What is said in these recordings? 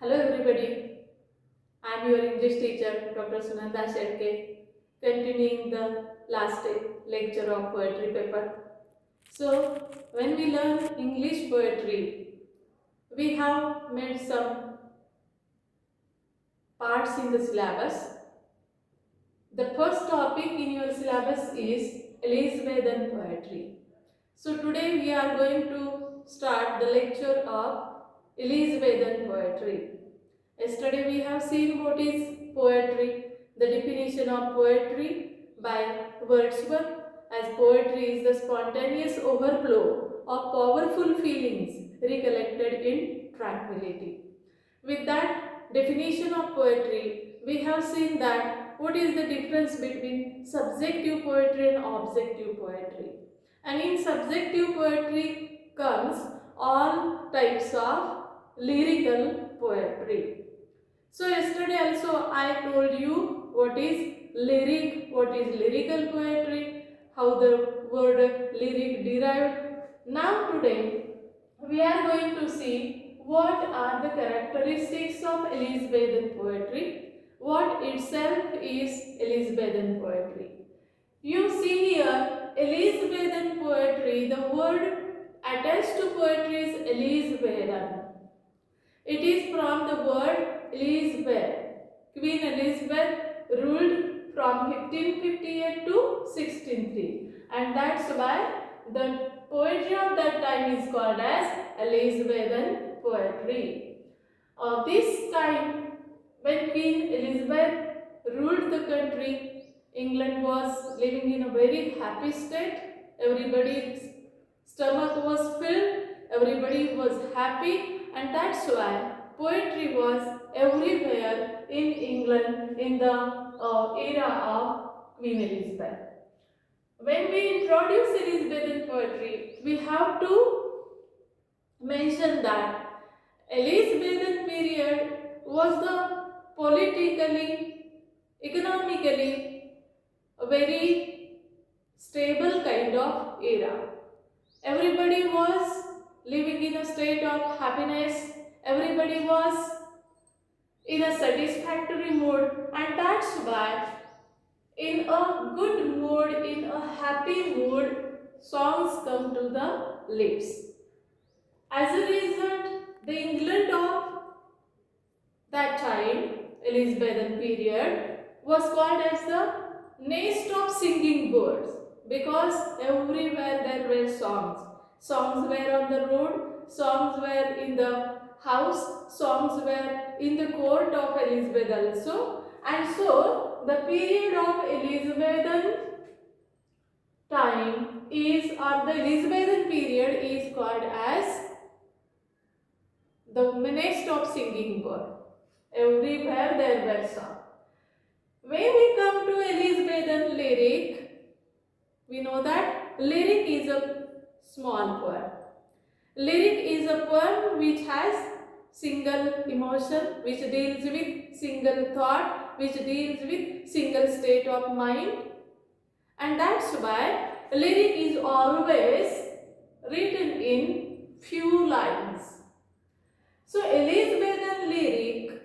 Hello everybody, I am your English teacher Dr. Sunanda Shetke, continuing the last lecture of poetry paper. So, when we learn English poetry, we have made some parts in the syllabus. The first topic in your syllabus is Elizabethan poetry. So, today we are going to start the lecture of Elizabethan poetry. Yesterday we have seen what is poetry, the definition of poetry by Wordsworth, as poetry is the spontaneous overflow of powerful feelings recollected in tranquility. With that definition of poetry, we have seen that what is the difference between subjective poetry and objective poetry. And in subjective poetry comes all types of lyrical poetry. So yesterday also I told you what is lyric, what is lyrical poetry, how the word lyric derived. Now today we are going to see what are the characteristics of Elizabethan poetry, what itself is Elizabethan poetry. You see here Elizabethan poetry, the word attached to poetry is Elizabethan. It is from the word Elizabeth. Queen Elizabeth ruled from 1558 to 1603, and that's why the poetry of that time is called as Elizabethan poetry. This time, when Queen Elizabeth ruled the country, England was living in a very happy state. Everybody's stomach was filled, everybody was happy, and that's why poetry was everywhere in England in the era of Queen Elizabeth. When we introduce Elizabethan poetry, we have to mention that Elizabethan period was the politically, economically a very stable kind of era. Everybody was living in a state of happiness. Everybody was in a satisfactory mood, and that's why in a good mood, in a happy mood, songs come to the lips. As a result, the England of that time, Elizabethan period, was called as the nest of singing birds because everywhere there were songs. Songs were on the road, songs were in the house, songs were in the court of Elizabeth also. And so, the period of Elizabethan time is, or the Elizabethan period is called as the nest of singing bird. Everywhere there were songs. When we come to Elizabethan lyric, we know that lyric is a small poem. Lyric is a poem which has single emotion, which deals with single thought, which deals with single state of mind. And that's why lyric is always written in few lines. So Elizabethan lyric,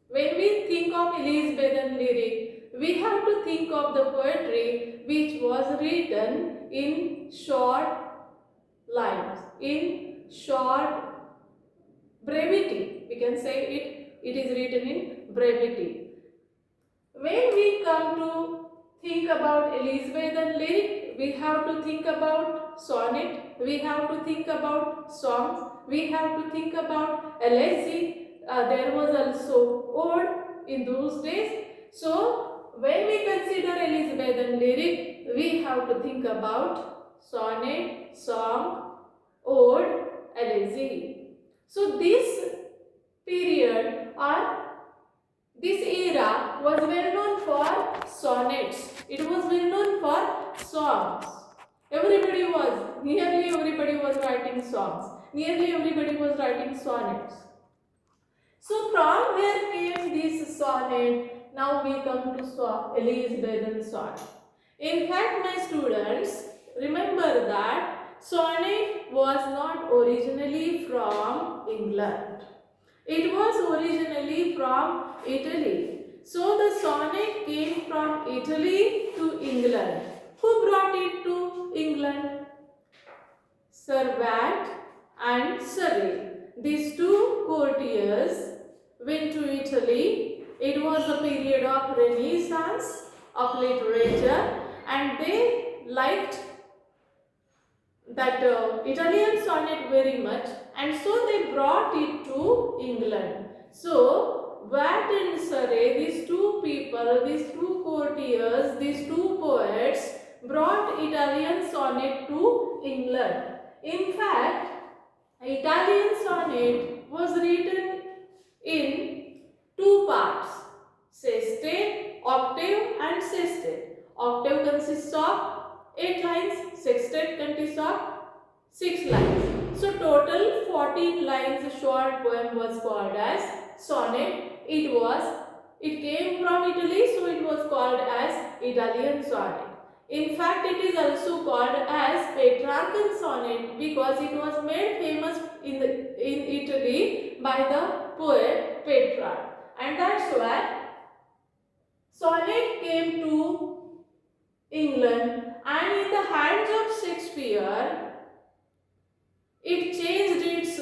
when we think of Elizabethan lyric, we have to think of the poetry which was written in short lines, in short brevity. We can say it is written in brevity. When we come to think about Elizabethan lyric, we have to think about sonnet, we have to think about songs, we have to think about elegy. There was also ode in those days. So, when we consider Elizabethan lyric, we have to think about sonnet, song, ode, elegy. So, this period or this era was well known for sonnets. It was well known for songs. Nearly everybody was writing songs. Nearly everybody was writing sonnets. So from where came this sonnet? Now we come to Elizabethan sonnet. In fact, my students, remember that sonnet was not originally from England. It was originally from Italy. So the sonnet came from Italy to England. Who brought it to England? Sir Watt and Surrey. These two courtiers went to Italy. It was a period of Renaissance of literature, and they liked that Italian sonnet very much, and so they brought it to England. So Watt and Surrey, these two people, these two courtiers, these two poets brought Italian sonnet to England. In fact, Italian sonnet was written in two parts: sestet, octave and sestet. Octave consists of 8 lines, sextet consists of 6 lines. So total 14 lines short poem was called as sonnet. It came from Italy, so it was called as Italian sonnet. In fact, it is also called as Petrarchan sonnet because it was made famous in Italy by the poet Petrarch, and that's why sonnet came to England, and in the hands of Shakespeare, it changed its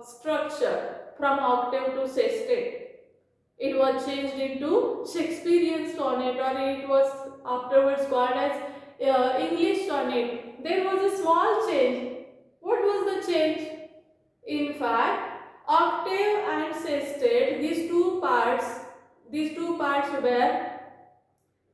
structure from octave to sestet. It was changed into Shakespearean sonnet, or it was afterwards called as English sonnet. There was a small change. What was the change? In fact, octave and sestet, these two parts were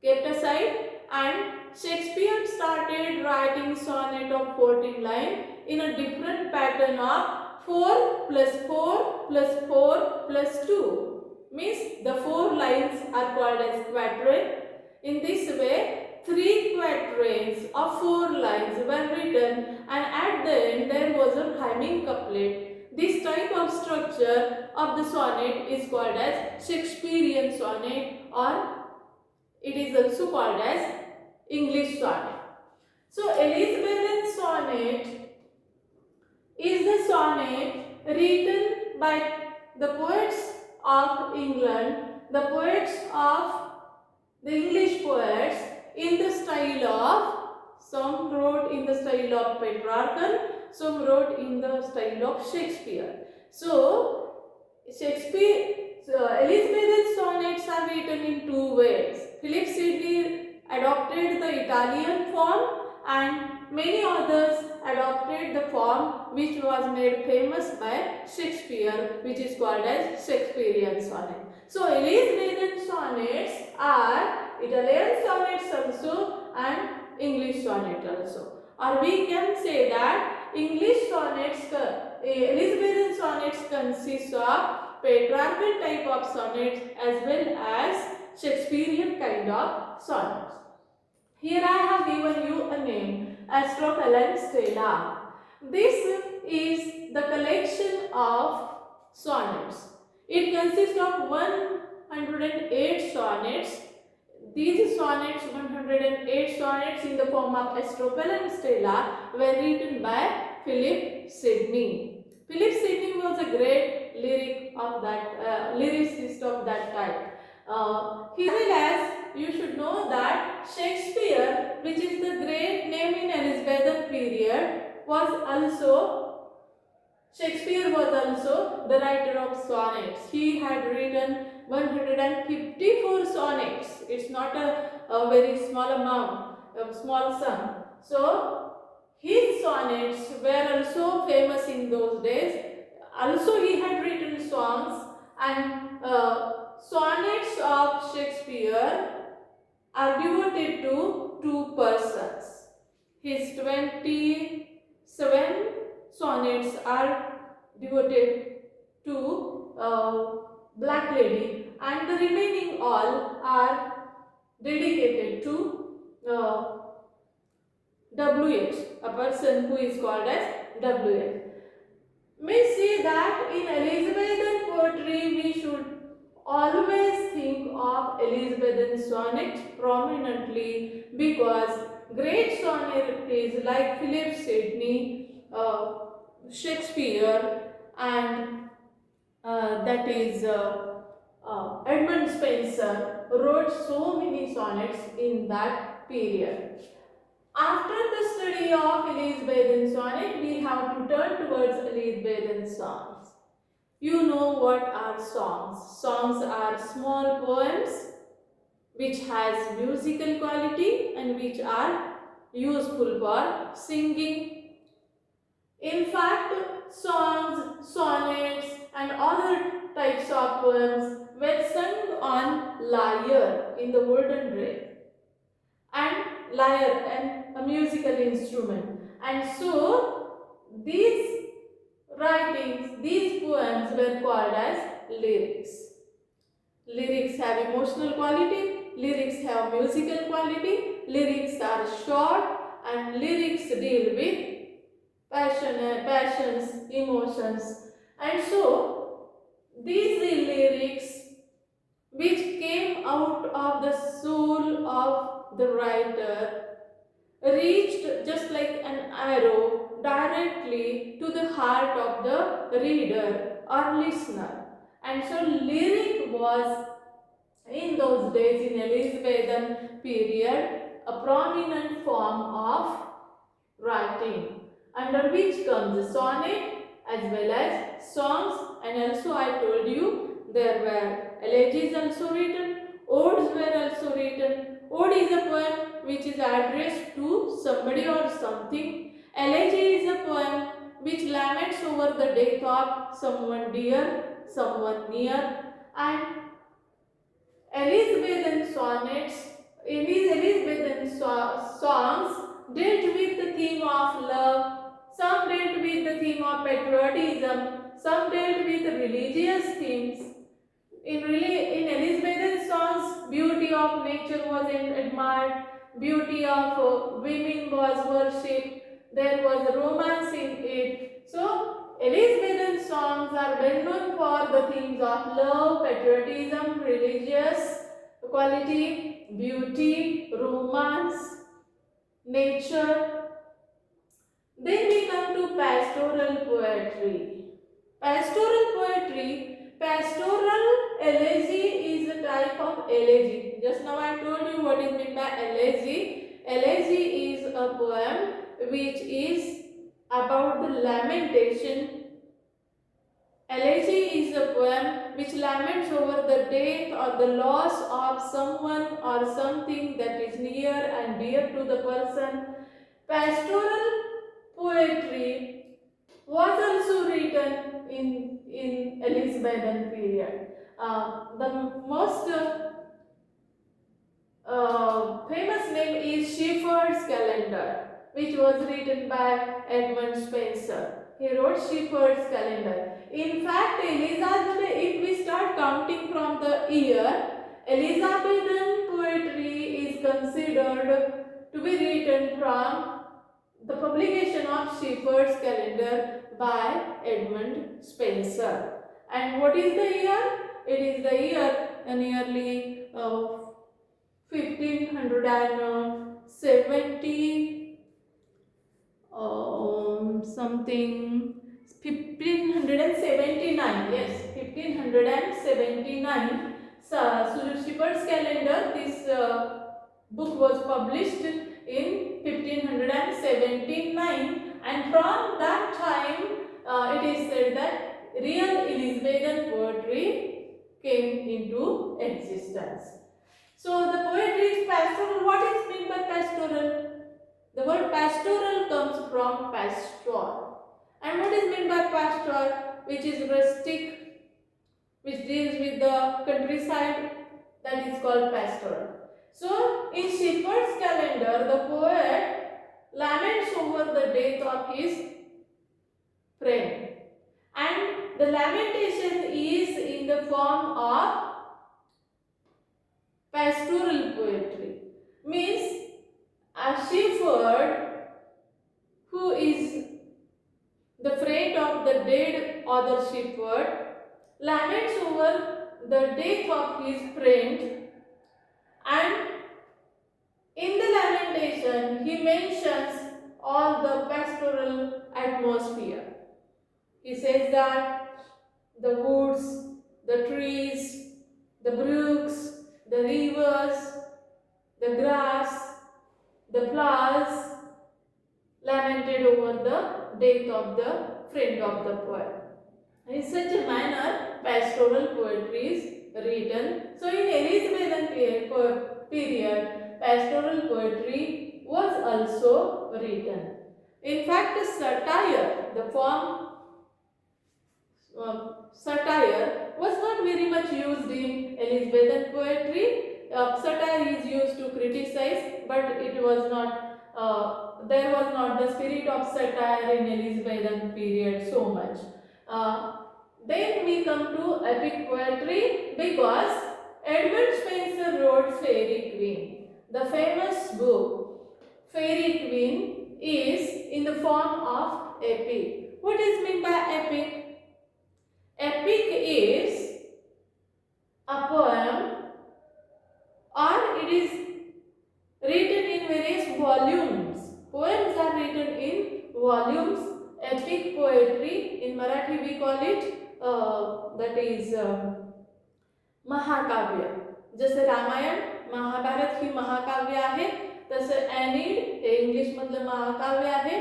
kept aside, and Shakespeare started writing sonnet of 14 lines in a different pattern of 4 plus 4 plus 4 plus 2. Means the 4 lines are called as quatrain. In this way, 3 quatrains of 4 lines were written, and at the end there was a rhyming couplet. This type of structure of the sonnet is called as Shakespearean sonnet, or it is also called as English sonnet. So Elizabethan sonnet is the sonnet written by the poets of England, the poets of the English poets, in the style of, some wrote in the style of Petrarchan, some wrote in the style of Shakespeare. So Elizabethan sonnets are written in two ways. Philip Sidney adopted the Italian form, and many others adopted the form which was made famous by Shakespeare, which is called as Shakespearean sonnet. So Elizabethan sonnets are Italian sonnets also and English sonnet also. Or we can say that English sonnets, Elizabethan sonnets consist of Petrarchan type of sonnets as well as Shakespearean kind of sonnets. Here I have given you a name, Astrophelen Stella. This is the collection of sonnets. It consists of 108 sonnets. These sonnets, 108 sonnets in the form of Astrophelen Stella, were written by Philip Sidney. Philip Sidney was a great lyricist of that type. As well as you should know that Shakespeare, which is the great name in Elizabethan period, Shakespeare was also the writer of sonnets. He had written 154 sonnets. It's not a very small amount, a small sum. So his sonnets were also famous in those days. Also he had written songs, and sonnets of Shakespeare are devoted to two persons. His 27 sonnets are devoted to Black Lady, and the remaining all are dedicated to WH, a person who is called as WH. We see that in Elizabethan poetry we should always think of Elizabethan sonnet prominently, because great sonnetists like Philip Sidney, Shakespeare, and that is Edmund Spenser, wrote so many sonnets in that period. After the study of Elizabethan sonnet, we have to turn towards Elizabethan songs. You know what are songs? Songs are small poems which has musical quality and which are useful for singing. In fact, songs, sonnets and other types of poems were sung on lyre in the olden days, and lyre and a musical instrument. And so these writings, these poems were called as lyrics. Lyrics have emotional quality, lyrics have musical quality, lyrics are short, and lyrics deal with passions, emotions. And so these lyrics which came out of the soul of the writer reached just like an arrow directly to the heart of the reader or listener. And so lyric was in those days, in Elizabethan period, a prominent form of writing, under which comes the sonnet as well as songs. And also I told you there were elegies also written, odes were also written. Ode is a poem which is addressed to somebody or something. Elegy is a poem which laments over the death of someone dear, someone near. And Elizabethan sonnets, in these Elizabethan songs dealt with the theme of love, some dealt with the theme of patriotism, some dealt with religious themes. In Elizabethan songs, beauty of nature was admired, beauty of women was worshipped, there was romance in it. So, Elizabethan songs are well known for the themes of love, patriotism, religious quality, beauty, romance, nature. Then we come to pastoral poetry. Pastoral elegy is a type of elegy. Just now I told you what is meant by elegy. Elegy is a poem which is about the lamentation. Elegy is a poem which laments over the death or the loss of someone or something that is near and dear to the person. Pastoral poetry was also written in Elizabethan period. The most famous name is Shepherd's Calendar, which was written by Edmund Spenser. He wrote Shepherd's Calendar. In fact, Elizabeth, if we start counting from the year, Elizabethan poetry is considered to be written from the publication of Shepherd's Calendar by Edmund Spenser. And what is the year? It is the year nearly 1570 something 1579, yes, 1579. So Shepherd's Calendar, this book was published in 1579, and from that time it is said that real Elizabethan poetry came into existence. So the poetry is pastoral. What is meant by pastoral? The word pastoral comes from pastor. And what is meant by pastor? Which is rustic, which deals with the countryside, that is called pastoral. So in Shepherd's Calendar, the poet laments over the death of his friend. And the lamentation is in the form of pastoral poetry. Means a shepherd who is the friend of the dead other shepherd laments over the death of his friend, and in the lamentation he mentions all the pastoral atmosphere. He says that the woods, the brooks, the rivers, the grass, the flowers lamented over the death of the friend of the poet. In such a manner, pastoral poetry is written. So, in Elizabethan period, pastoral poetry was also written. In fact, satire, the form satire was not very much used in Elizabethan poetry. Satire is used to criticize, but it was not. There was not the spirit of satire in Elizabethan period so much. Uh, then we come to epic poetry because Edmund Spenser wrote Fairy Queen. The famous book Fairy Queen is in the form of epic. What is meant by epic? Epic is a poem or it is written in various volumes. Poems are written in volumes. Epic poetry, in Marathi we call it that is महाकाव्य. जसे रामायण महाभारत ही महाकाव्य आहे, तसं ॲनिड हे English मधलं महाकाव्य आहे.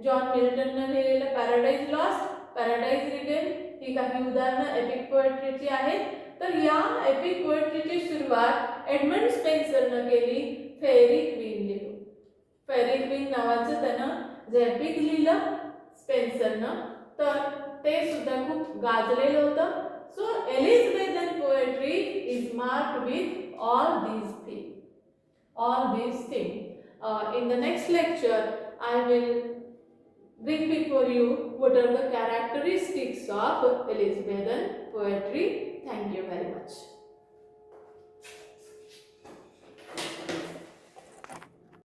John मिल्टनने लिहिलेलं paradise lost, paradise written ही काही उदाहरणं एपिक पोएट्रीची आहेत. तर या एपिक पोएट्रीची सुरुवात एडमंड स्पेन्सरनं केली. फेरी क्वीन लिहून. फेरी क्वीन नावाचं त्यानं जे एपिक लिहिलं स्पेन्सरनं, तर ते सुद्धा खूप गाजलेलं होतं. So, Elizabethan poetry is marked with all these things. In the next lecture, I will bring before you what are the characteristics of Elizabethan poetry.